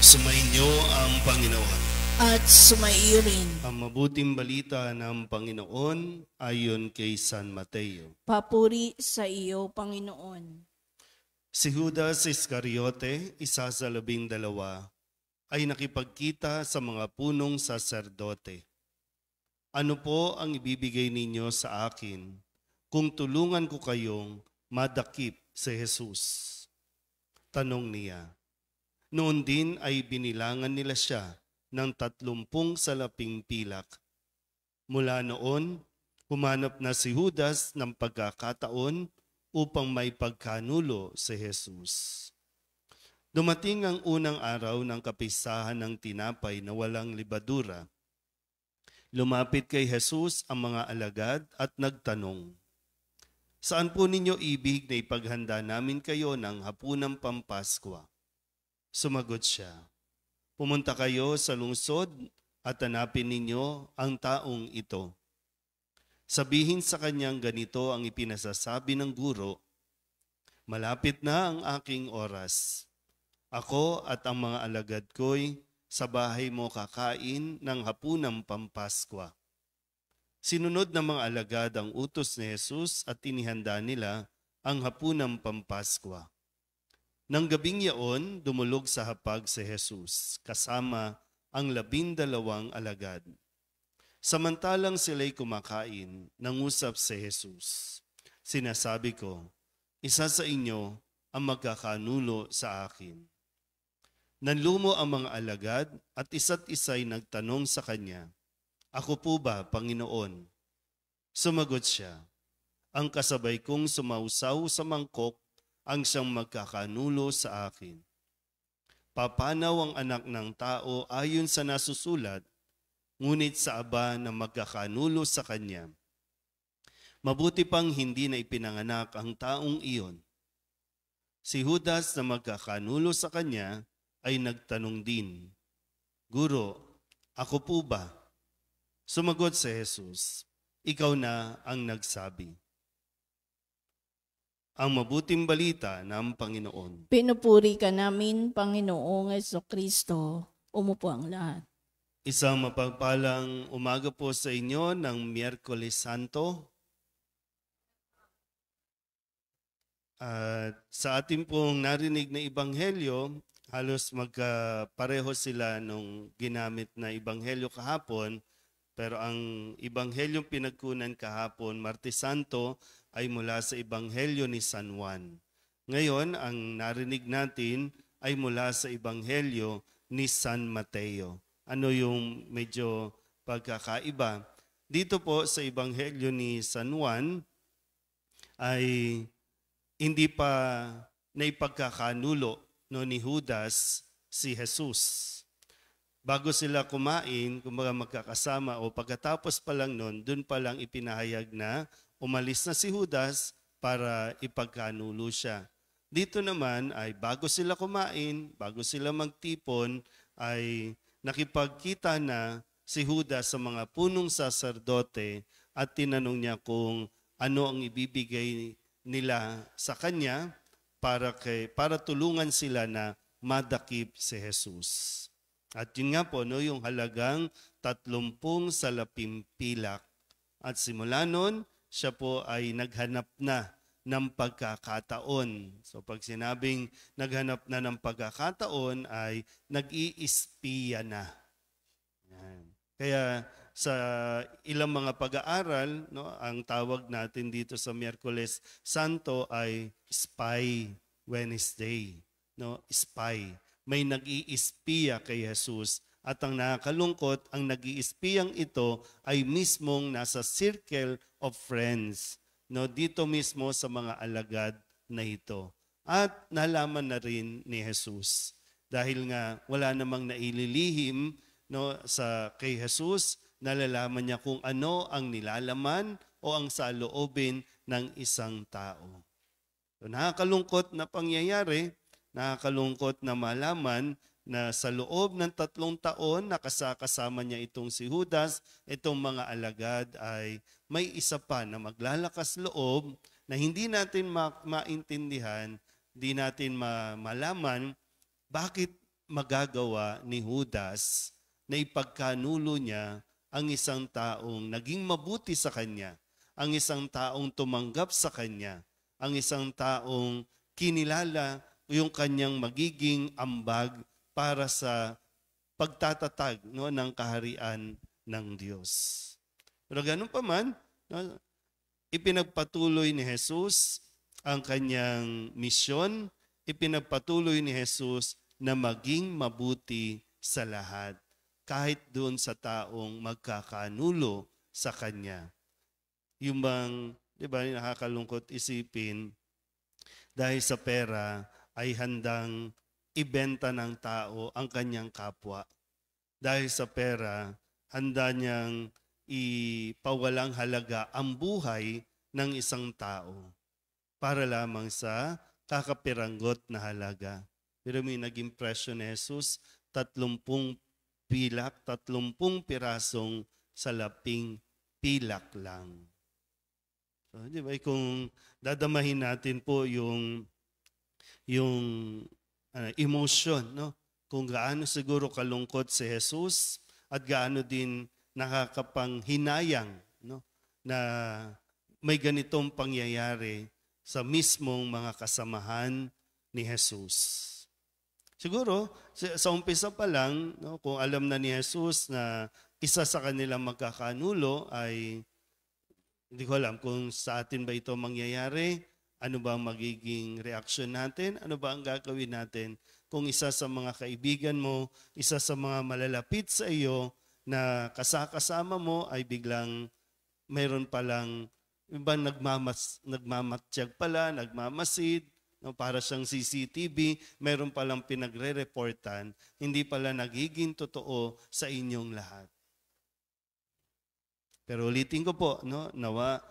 Sumainyo ang Panginoon. At sumaiyo rin. Ang mabuting balita ng Panginoon ayon kay San Mateo. Papuri sa iyo, Panginoon. Si Judas Iscariote, isa sa 12, ay nakipagkita sa mga punong saserdote. Ano po ang ibibigay ninyo sa akin kung tulungan ko kayong madakip si Jesus? Tanong niya. Noon din ay binilangan nila siya ng 30 salaping pilak. Mula noon, humanap na si Judas ng pagkakataon upang may pagkanulo si Jesus. Dumating ang unang araw ng kapistahan ng tinapay na walang libadura. Lumapit kay Jesus ang mga alagad at nagtanong, "Saan po ninyo ibig na ipaghanda namin kayo ng hapunang Pampaskwa?" Sumagot siya, "Pumunta kayo sa lungsod at hanapin ninyo ang taong ito. Sabihin sa kanyang ganito ang ipinasasabi ng guro, malapit na ang aking oras. Ako at ang mga alagad ko'y sa bahay mo kakain ng hapunang Pampaskwa." Sinunod ng mga alagad ang utos ni Jesus at inihanda nila ang hapunang Pampaskwa. Nang gabing yaon, dumulog sa hapag si Jesus, kasama ang 12 alagad. Samantalang sila'y kumakain, nangusap si Jesus. "Sinasabi ko, isa sa inyo ang magkakanulo sa akin." Nanlumo ang mga alagad at isa't isa'y nagtanong sa kanya, "Ako po ba, Panginoon?" Sumagot siya, "Ang kasabay kong sumausaw sa mangkok ang siyang magkakanulo sa akin. Papanaw ang anak ng tao ayon sa nasusulat, ngunit sa aba na magkakanulo sa kanya. Mabuti pang hindi na ipinanganak ang taong iyon." Si Judas na magkakanulo sa kanya ay nagtanong din, "Guro, ako po ba?" Sumagot si Jesus, "Ikaw na ang nagsabi." Ang mabuting balita ng Panginoon. Pinupuri ka namin, Panginoong Jesucristo. Umupo ang lahat. Isang mapagpalang umaga po sa inyo ng Miyerkules Santo. At sa ating pong narinig na ebanghelyo, halos magkapareho sila nung ginamit na ebanghelyo kahapon. Pero ang ebanghelyong pinagkunan kahapon, Martes Santo, ay mula sa ebanghelyo ni San Juan. Ngayon, ang narinig natin ay mula sa ebanghelyo ni San Mateo. Ano yung medyo pagkakaiba? Dito po sa ebanghelyo ni San Juan ay hindi pa naipagkakanulo ni Judas si Jesus. Bago sila kumain, kumbaga magkakasama o pagkatapos pa lang nun, dun pa lang ipinahayag na umalis na si Judas para ipagkanulo siya. Dito naman ay bago sila kumain, bago sila magtipon, ay nakipagkita na si Judas sa mga punong saserdote at tinanong niya kung ano ang ibibigay nila sa kanya para tulungan sila na madakip si Jesus. At yun nga po, yung halagang 30 salaping pilak. At simula nun, siya po ay naghanap na ng pagkakataon. So pag sinabing naghanap na ng pagkakataon ay nag-iispiya na. Yan. Kaya sa ilang mga pag-aaral, ang tawag natin dito sa Miyerkules Santo ay Spy Wednesday. Spy. May nag-iispiya kay Jesus. At ang nakakalungkot, ang nag-iispiyang ito ay mismong nasa circle of friends. Dito mismo sa mga alagad na ito. At nalaman na rin ni Jesus. Dahil nga wala namang naililihim kay Jesus, nalalaman niya kung ano ang nilalaman o ang saloobin ng isang tao. So, nakakalungkot na pangyayari. Nakakalungkot na malaman na sa loob ng 3 taon nakasama niya itong si Judas, itong mga alagad ay may isa pa na maglalakas loob na hindi natin maintindihan, hindi natin malaman bakit magagawa ni Judas na ipagkanulo niya ang isang taong naging mabuti sa kanya, ang isang taong tumanggap sa kanya, ang isang taong kinilala yung kanyang magiging ambag para sa pagtatatag, no, ng kaharian ng Diyos. Pero ganun pa man, no, ipinagpatuloy ni Jesus ang kanyang misyon, ipinagpatuloy ni Jesus na maging mabuti sa lahat, kahit doon sa taong magkakanulo sa kanya. Yung bang, di ba, nakakalungkot isipin, dahil sa pera ay handang ibenta ng tao ang kanyang kapwa. Dahil sa pera, handa niyang ipawalang halaga ang buhay ng isang tao para lamang sa kakapiranggot na halaga. Pero may naging presyo ni Jesus, 30 pilak, 30 pirasong salaping pilak lang. So, di ba, kung dadamahin natin po yung emotion, no? Kung gaano siguro kalungkot si Jesus at gaano din nakakapanghinayang, no, na may ganitong pangyayari sa mismong mga kasamahan ni Jesus. Siguro, sa umpisa pa lang, no, kung alam na ni Jesus na isa sa kanilang magkakanulo ay, hindi ko alam kung sa atin ba ito mangyayari, ano ba ang magiging reaksyon natin, ano ba ang gagawin natin kung isa sa mga kaibigan mo, isa sa mga malalapit sa iyo na kasama mo ay biglang mayroon palang iba nagmamatsyag pala, nagmamasid, no, para siyang CCTV, mayroon palang pinagre-reportan, hindi pala nagiging totoo sa inyong lahat. Pero ulitin ko po, no, nawa,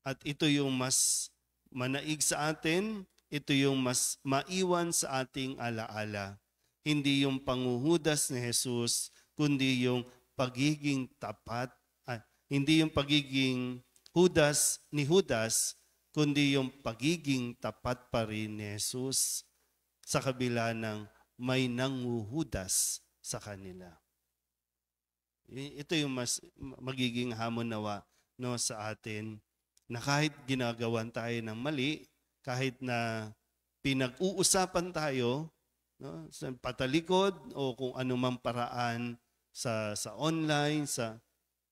at ito yung mas manaig sa atin, ito yung mas maiwan sa ating alaala. Hindi yung panguhudas ni Jesus, kundi yung pagiging tapat, hindi yung pagiging Judas ni Judas, kundi yung pagiging tapat pa rin ni Jesus sa kabila ng may nanguhudas sa kanila. Ito yung mas magiging hamon nawa, no, sa atin, na kahit ginagawan tayo ng mali, kahit na pinag-uusapan tayo, no, sa patalikod o kung anumang paraan sa online,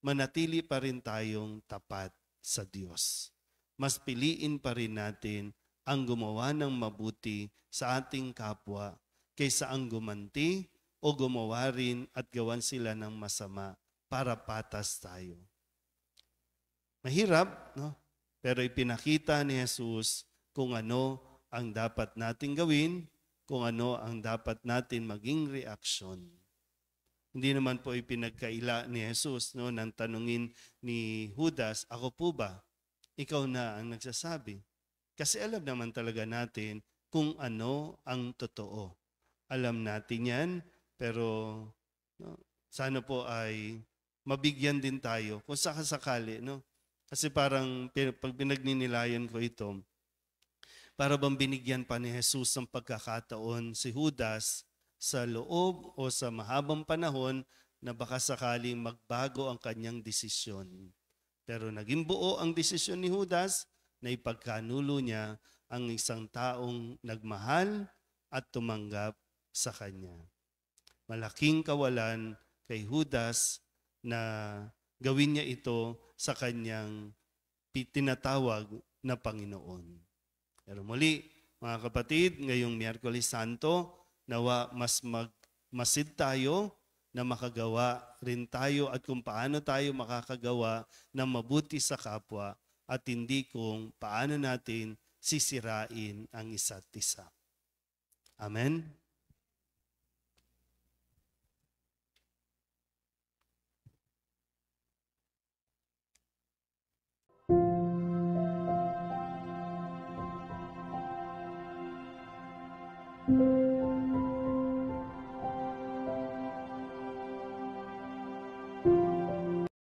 manatili pa rin tayong tapat sa Diyos. Mas piliin pa rin natin ang gumawa ng mabuti sa ating kapwa kaysa ang gumanti o gumawa rin at gawan sila ng masama para patas tayo. Mahirap, no? Pero ipinakita ni Jesus kung ano ang dapat natin gawin, kung ano ang dapat natin maging reaksyon. Hindi naman po ipinagkaila ni Jesus, no, nang tanungin ni Judas, ako po ba? Ikaw na ang nagsasabi. Kasi alam naman talaga natin kung ano ang totoo. Alam natin yan, pero no, sana po ay mabigyan din tayo kung sakasakali, no? Kasi parang pag pinagninilayan ko ito, para bang binigyan pa ni Jesus ng pagkakataon si Judas sa loob o sa mahabang panahon na baka sakaling magbago ang kanyang desisyon. Pero naging buo ang desisyon ni Judas na ipagkanulo niya ang isang taong nagmahal at tumanggap sa kanya. Malaking kawalan kay Judas na gawin niya ito sa kanyang tinatawag na Panginoon. Pero muli, mga kapatid, ngayong Miyerkules Santo, nawa mas magmasid tayo na makagawa rin tayo at kung paano tayo makakagawa ng mabuti sa kapwa at hindi kung paano natin sisirain ang isa't isa. Amen?